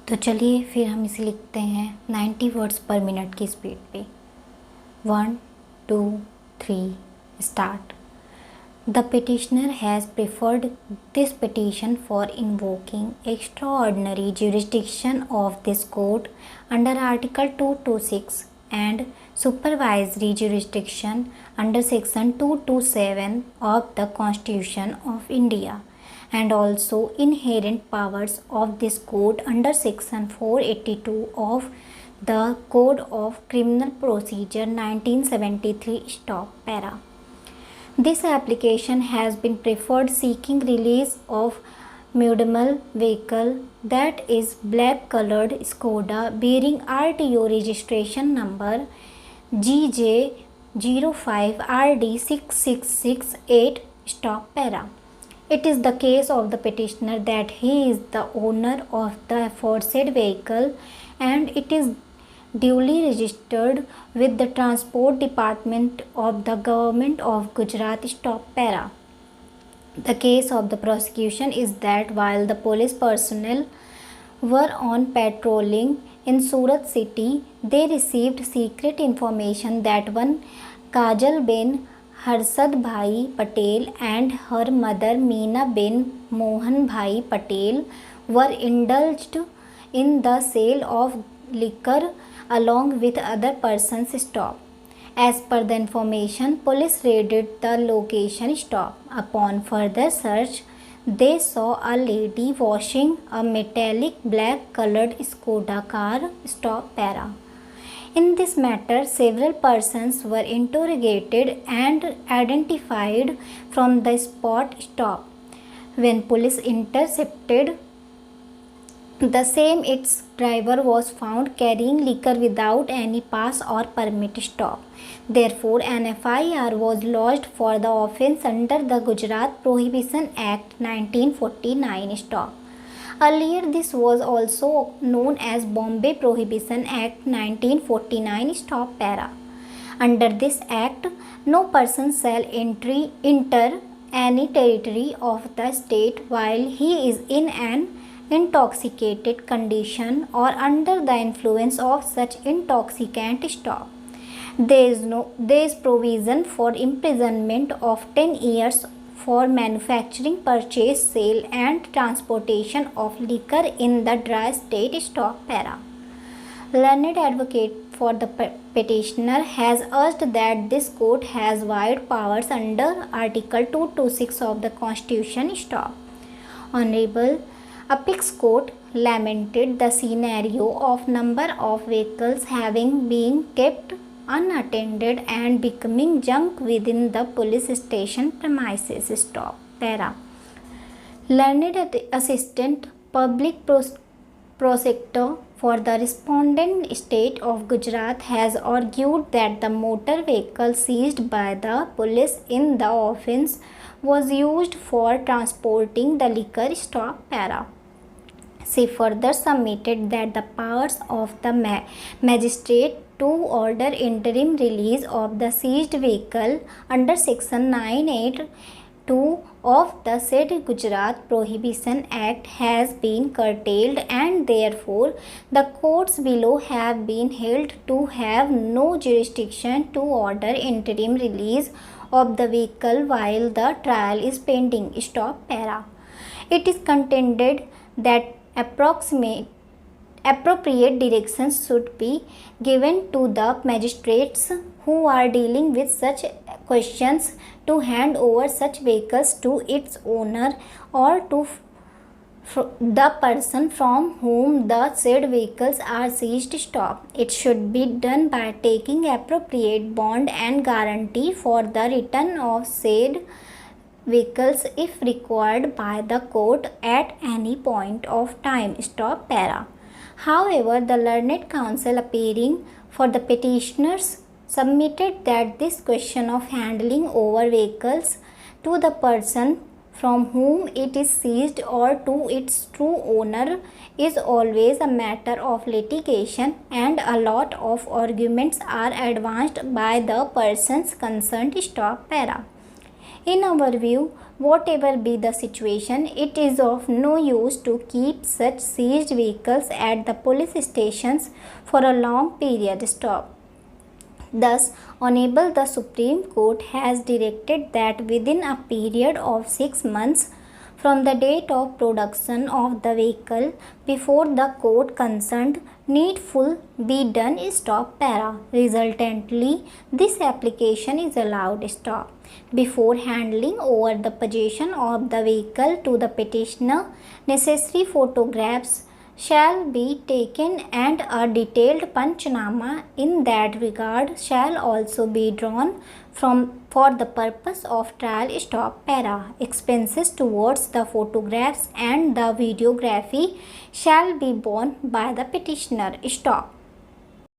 तो चलिए फिर हम इसे लिखते हैं 90 वर्ड्स पर मिनट की स्पीड पे। 1, 2, 3 start. The petitioner has preferred this petition for invoking extraordinary jurisdiction of this court under Article 226 and supervisory jurisdiction under Section 227 of the Constitution of India, and also inherent powers of this court under Section 482 of the Code of Criminal Procedure 1973 stop para. This application has been preferred seeking release of mudable vehicle that is black colored Skoda bearing RTO registration number GJ05RD6668 stop para. It is the case of the petitioner that he is the owner of the aforesaid vehicle and it is duly registered with the Transport Department of the Government of Gujarat stop para. The case of the prosecution is that while the police personnel were on patrolling in Surat city, they received secret information that one Kajal bin Harshad Bhai Patel and her mother Meena bin Mohan Bhai Patel were indulged in the sale of liquor along with other persons stop. As per the information, police raided the location stop. Upon further search, they saw a lady washing a metallic black colored Skoda car stop para. In this matter, several persons were interrogated and identified from the spot stop. When police intercepted the same, its driver was found carrying liquor without any pass or permit stop. Therefore, an FIR was lodged for the offence under the Gujarat Prohibition Act 1949 stop. Earlier, this was also known as Bombay Prohibition Act 1949 stop para. Under this act, no person shall enter any territory of the state while he is in an intoxicated condition or under the influence of such intoxicant stop. There is provision for imprisonment of 10 years for manufacturing, purchase, sale and transportation of liquor in the dry state stop para. Learned advocate for the petitioner has urged that this court has wide powers under Article 226 of the Constitution stop. Honorable Apex Court lamented the scenario of number of vehicles having been kept unattended and becoming junk within the police station premises stop para. Learned Assistant Public Prosecutor for the respondent state of Gujarat has argued that the motor vehicle seized by the police in the offence was used for transporting the liquor stop para. She further submitted that the powers of the magistrate to order interim release of the seized vehicle under Section 982 of the said Gujarat Prohibition Act has been curtailed and therefore the courts below have been held to have no jurisdiction to order interim release of the vehicle while the trial is pending stop para. It is contended that appropriate directions should be given to the magistrates who are dealing with such questions to hand over such vehicles to its owner or to the person from whom the said vehicles are seized stop. It should be done by taking appropriate bond and guarantee for the return of said vehicles if required by the court at any point of time stop para. However, the learned counsel appearing for the petitioners submitted that this question of handing over vehicles to the person from whom it is seized or to its true owner is always a matter of litigation and a lot of arguments are advanced by the persons concerned stop para. In our view, whatever be the situation, it is of no use to keep such seized vehicles at the police stations for a long period. Stop. Thus, Honorable the Supreme Court has directed that within a period of 6 months from the date of production of the vehicle before the court concerned, needful be done. Stop para. Resultantly, this application is allowed. Stop. Before handing over the possession of the vehicle to the petitioner, necessary photographs shall be taken and a detailed panchnama in that regard shall also be drawn from for the purpose of trial. Stop para. Expenses towards the photographs and the videography shall be borne by the petitioner. Stop.